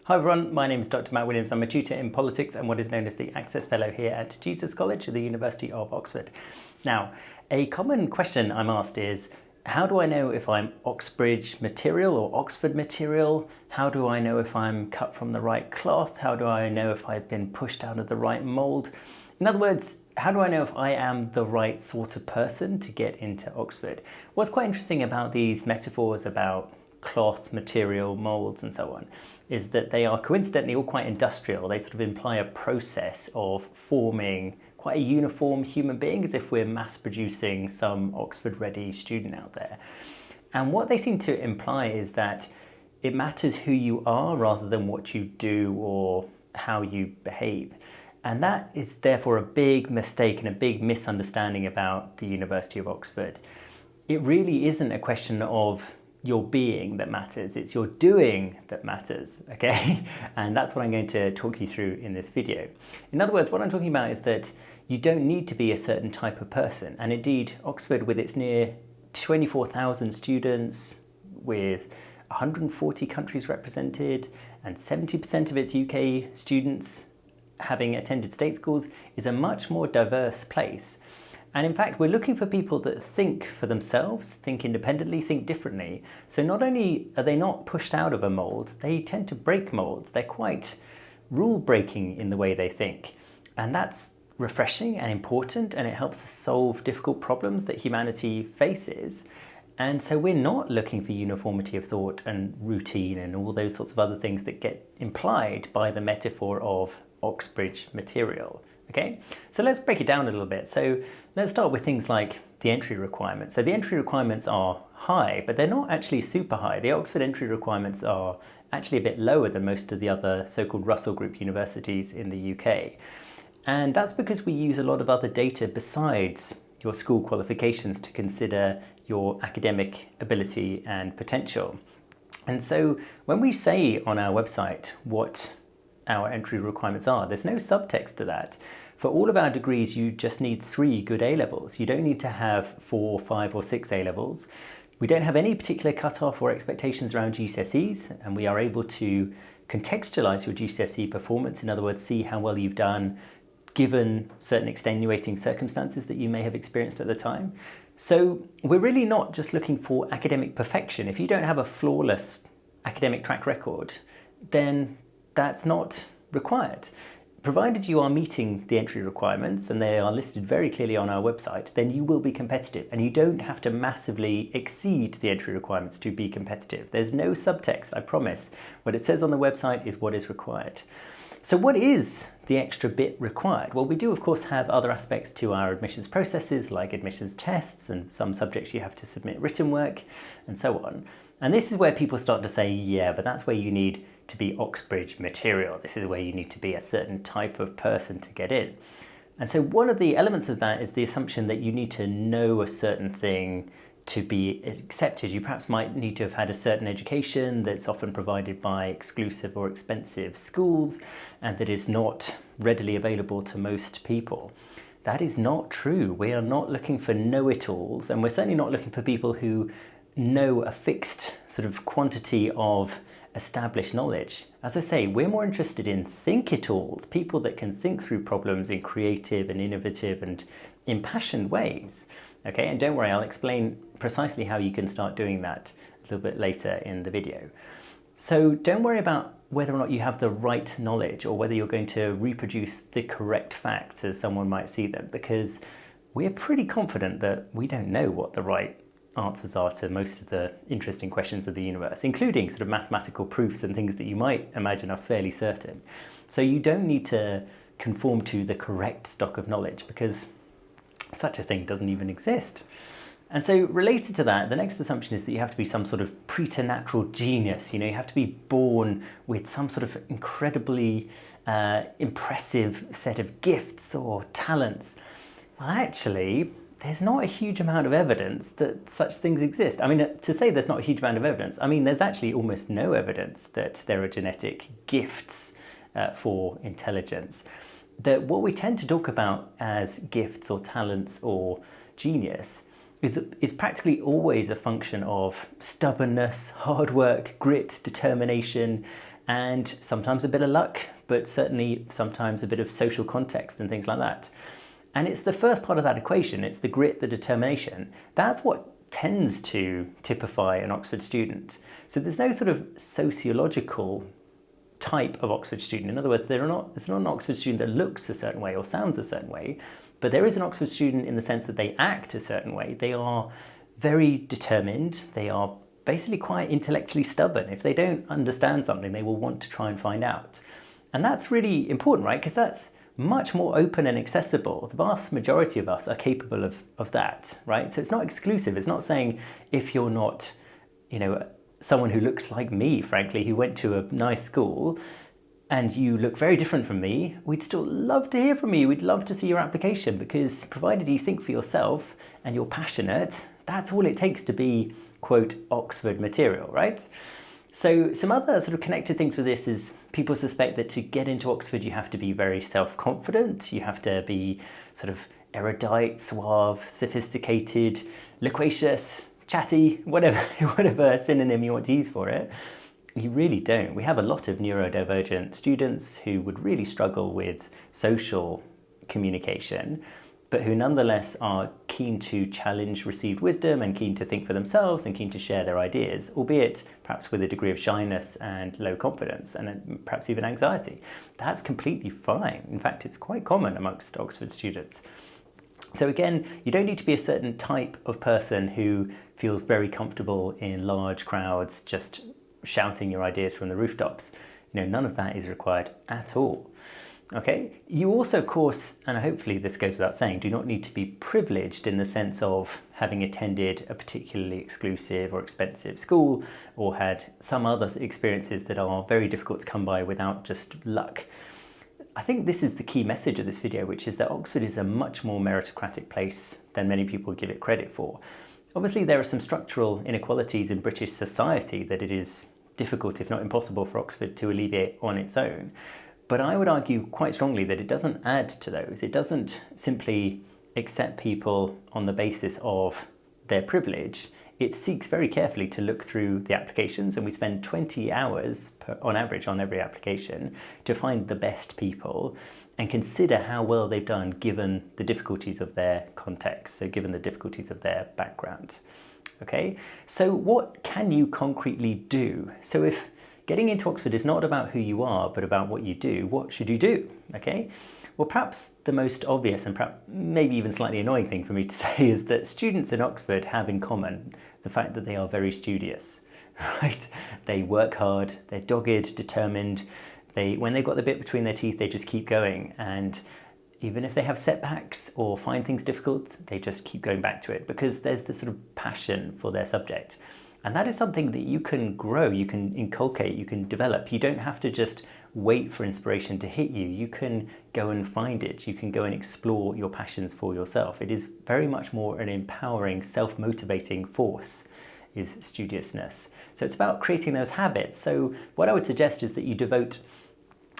Hi everyone, my name is Dr. Matt Williams. I'm a tutor in politics and what is known as the Access Fellow here at Jesus College at the University of Oxford. Now, a common question I'm asked is, how do I know if I'm Oxbridge material or Oxford material? How do I know if I'm cut from the right cloth? How do I know if I've been pushed out of the right mould? In other words, how do I know if I am the right sort of person to get into Oxford? What's quite interesting about these metaphors about cloth, material, moulds and so on is that they are coincidentally all quite industrial. They sort of imply a process of forming quite a uniform human being, as if we're mass producing some Oxford ready student out there. And what they seem to imply is that it matters who you are rather than what you do or how you behave. And that is therefore a big mistake and a big misunderstanding about the University of Oxford. It really isn't a question of your being that matters, it's your doing that matters, okay? And that's what I'm going to talk you through in this video. In other words, what I'm talking about is that you don't need to be a certain type of person. And indeed, Oxford, with its near 24,000 students, with 140 countries represented, and 70% of its UK students having attended state schools, is a much more diverse place. And in fact, we're looking for people that think for themselves, think independently, think differently. So not only are they not pushed out of a mould, they tend to break moulds. They're quite rule-breaking in the way they think. And that's refreshing and important, and it helps us solve difficult problems that humanity faces. And so we're not looking for uniformity of thought and routine and all those sorts of other things that get implied by the metaphor of Oxbridge material. Okay, so let's break it down a little bit. So let's start with things like the entry requirements. So the entry requirements are high, but they're not actually super high. The Oxford entry requirements are actually a bit lower than most of the other so-called Russell Group universities in the UK. And that's because we use a lot of other data besides your school qualifications to consider your academic ability and potential. And so when we say on our website what our entry requirements are, there's no subtext to that. For all of our degrees, you just need 3 good A-levels. You don't need to have 4, 5 or 6 A-levels. We don't have any particular cutoff or expectations around GCSEs, and we are able to contextualize your GCSE performance. In other words, see how well you've done given certain extenuating circumstances that you may have experienced at the time. So we're really not just looking for academic perfection. If you don't have a flawless academic track record, then that's not required. Provided you are meeting the entry requirements, and they are listed very clearly on our website, then you will be competitive, and you don't have to massively exceed the entry requirements to be competitive. There's no subtext, I promise. What it says on the website is what is required. So what is the extra bit required? Well, we do of course have other aspects to our admissions processes, like admissions tests, and some subjects you have to submit written work and so on. And this is where people start to say, yeah, but that's where you need to be Oxbridge material. This is where you need to be a certain type of person to get in. And so one of the elements of that is the assumption that you need to know a certain thing to be accepted. You perhaps might need to have had a certain education that's often provided by exclusive or expensive schools and that is not readily available to most people. That is not true. We are not looking for know-it-alls, and we're certainly not looking for people who know a fixed sort of quantity of established knowledge. As I say, we're more interested in think-it-alls, people that can think through problems in creative and innovative and impassioned ways. Okay, and don't worry, I'll explain precisely how you can start doing that a little bit later in the video. So don't worry about whether or not you have the right knowledge or whether you're going to reproduce the correct facts as someone might see them, because we're pretty confident that we don't know what the right answers are to most of the interesting questions of the universe, including sort of mathematical proofs and things that you might imagine are fairly certain. So you don't need to conform to the correct stock of knowledge, because such a thing doesn't even exist. And so related to that, the next assumption is that you have to be some sort of preternatural genius. You know, you have to be born with some sort of incredibly impressive set of gifts or talents. Well, actually, there's not a huge amount of evidence that such things exist. I mean, to say there's not a huge amount of evidence, I mean, there's actually almost no evidence that there are genetic gifts for intelligence. That what we tend to talk about as gifts or talents or genius is practically always a function of stubbornness, hard work, grit, determination, and sometimes a bit of luck, but certainly sometimes a bit of social context and things like that. And it's the first part of that equation, it's the grit, the determination. That's what tends to typify an Oxford student. So there's no sort of sociological type of Oxford student. In other words, it's not an Oxford student that looks a certain way or sounds a certain way, but there is an Oxford student in the sense that they act a certain way. They are very determined. They are basically quite intellectually stubborn. If they don't understand something, they will want to try and find out. And that's really important, right? Because that's much more open and accessible. The vast majority of us are capable of that, right? So it's not exclusive. It's not saying if you're not, someone who looks like me, frankly, who went to a nice school, and you look very different from me, we'd still love to hear from you. We'd love to see your application, because provided you think for yourself and you're passionate, that's all it takes to be, quote, Oxford material, right? So some other sort of connected things with this is people suspect that to get into Oxford, you have to be very self-confident. You have to be sort of erudite, suave, sophisticated, loquacious, chatty, whatever synonym you want to use for it. You really don't. We have a lot of neurodivergent students who would really struggle with social communication, but who nonetheless are keen to challenge received wisdom and keen to think for themselves and keen to share their ideas, albeit perhaps with a degree of shyness and low confidence and perhaps even anxiety. That's completely fine. In fact, it's quite common amongst Oxford students. So again, you don't need to be a certain type of person who feels very comfortable in large crowds just shouting your ideas from the rooftops. None of that is required at all. Okay, you also, of course, and hopefully this goes without saying, do not need to be privileged in the sense of having attended a particularly exclusive or expensive school or had some other experiences that are very difficult to come by without just luck. I think this is the key message of this video, which is that Oxford is a much more meritocratic place than many people give it credit for. Obviously, there are some structural inequalities in British society that it is difficult, if not impossible, for Oxford to alleviate on its own. But I would argue quite strongly that it doesn't add to those. It doesn't simply accept people on the basis of their privilege. It seeks very carefully to look through the applications, and we spend 20 hours on average on every application to find the best people and consider how well they've done given the difficulties of their context, so given the difficulties of their background. Okay, so what can you concretely do? So if getting into Oxford is not about who you are, but about what you do, what should you do? Okay, well, perhaps the most obvious and perhaps maybe even slightly annoying thing for me to say is that students in Oxford have in common the fact that they are very studious, right? They work hard, they're dogged, determined. When they've got the bit between their teeth, they just keep going. And even if they have setbacks or find things difficult, they just keep going back to it because there's this sort of passion for their subject. And that is something that you can grow, you can inculcate, you can develop. You don't have to just wait for inspiration to hit you. You can go and find it. You can go and explore your passions for yourself. It is very much more an empowering, self-motivating force, is studiousness. So it's about creating those habits. So what I would suggest is that you devote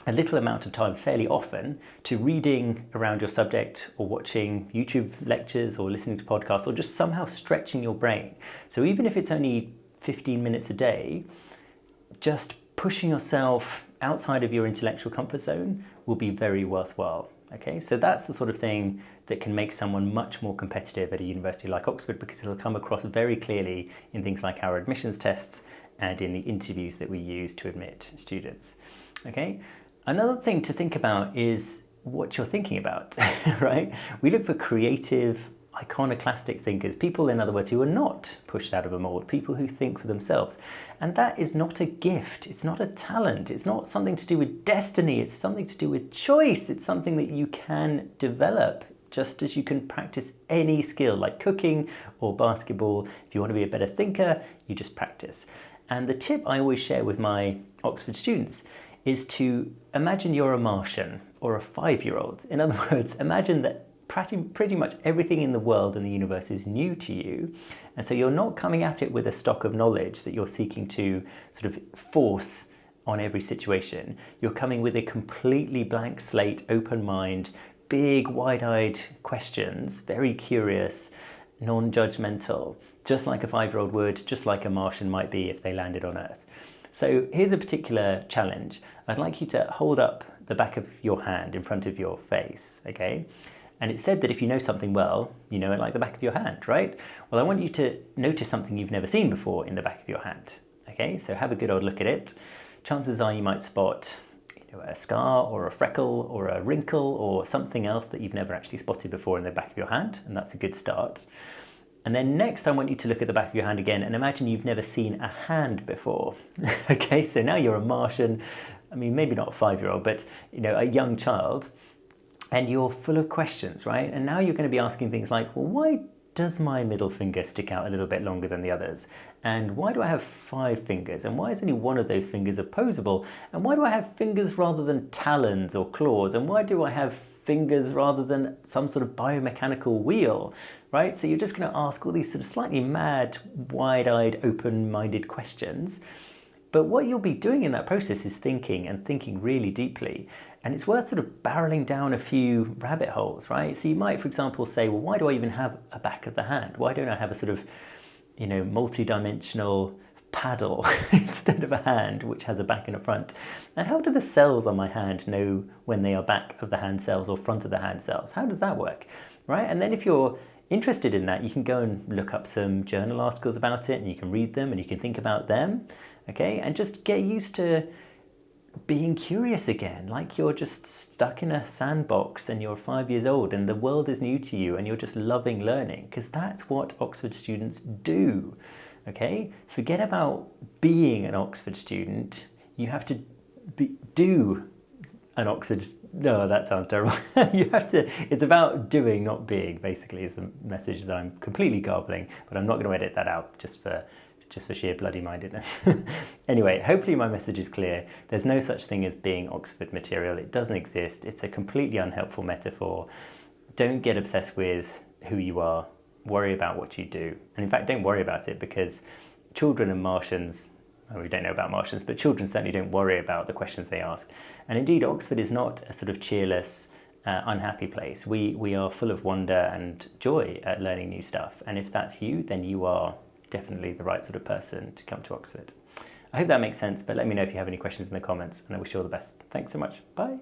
a little amount of time fairly often to reading around your subject or watching YouTube lectures or listening to podcasts or just somehow stretching your brain. So even if it's only 15 minutes a day, just pushing yourself outside of your intellectual comfort zone will be very worthwhile. Okay, so that's the sort of thing that can make someone much more competitive at a university like Oxford, because it'll come across very clearly in things like our admissions tests and in the interviews that we use to admit students. Okay. Another thing to think about is what you're thinking about, right? We look for creative, iconoclastic thinkers, people, in other words, who are not pushed out of a mold, people who think for themselves. And that is not a gift, it's not a talent, it's not something to do with destiny, it's something to do with choice, it's something that you can develop, just as you can practice any skill like cooking or basketball. If you want to be a better thinker, you just practice. And the tip I always share with my Oxford students is to imagine you're a Martian or a 5-year-old. In other words, imagine that pretty much everything in the world and the universe is new to you. And so you're not coming at it with a stock of knowledge that you're seeking to sort of force on every situation. You're coming with a completely blank slate, open mind, big, wide-eyed questions, very curious, non-judgmental, just like a 5-year-old would, just like a Martian might be if they landed on Earth. So here's a particular challenge. I'd like you to hold up the back of your hand in front of your face, okay? And it said that if you know something well, you know it like the back of your hand, right? Well, I want you to notice something you've never seen before in the back of your hand, okay? So have a good old look at it. Chances are you might spot a scar or a freckle or a wrinkle or something else that you've never actually spotted before in the back of your hand, and that's a good start. And then next I want you to look at the back of your hand again and imagine you've never seen a hand before. Okay, so now you're a Martian, I mean maybe not a 5-year-old, but a young child, and you're full of questions, right? And now you're going to be asking things like, well, why does my middle finger stick out a little bit longer than the others? And why do I have 5 fingers? And why is only one of those fingers opposable? And why do I have fingers rather than talons or claws? And why do I have fingers rather than some sort of biomechanical wheel, right? So you're just going to ask all these sort of slightly mad, wide-eyed, open-minded questions. But what you'll be doing in that process is thinking, and thinking really deeply. And it's worth sort of barreling down a few rabbit holes, right? So you might, for example, say, well, why do I even have a back of the hand? Why don't I have a sort of, multi-dimensional paddle instead of a hand which has a back and a front? And how do the cells on my hand know when they are back of the hand cells or front of the hand cells? How does that work, right? And then if you're interested in that, you can go and look up some journal articles about it, and you can read them and you can think about them, okay? And just get used to being curious again, like you're just stuck in a sandbox and you're 5 years old and the world is new to you and you're just loving learning, because that's what Oxford students do, okay? Forget about being an Oxford student. You have to do an Oxford, no, that sounds terrible. It's about doing, not being, basically, is the message that I'm completely garbling, but I'm not going to edit that out just for sheer bloody-mindedness. Anyway, hopefully my message is clear. There's no such thing as being Oxford material. It doesn't exist. It's a completely unhelpful metaphor. Don't get obsessed with who you are. Worry about what you do. And in fact, don't worry about it, because children and Martians, well, we don't know about Martians, but children certainly don't worry about the questions they ask. And indeed, Oxford is not a sort of cheerless, unhappy place. We are full of wonder and joy at learning new stuff. And if that's you, then you are definitely the right sort of person to come to Oxford. I hope that makes sense, but let me know if you have any questions in the comments, and I wish you all the best. Thanks so much. Bye.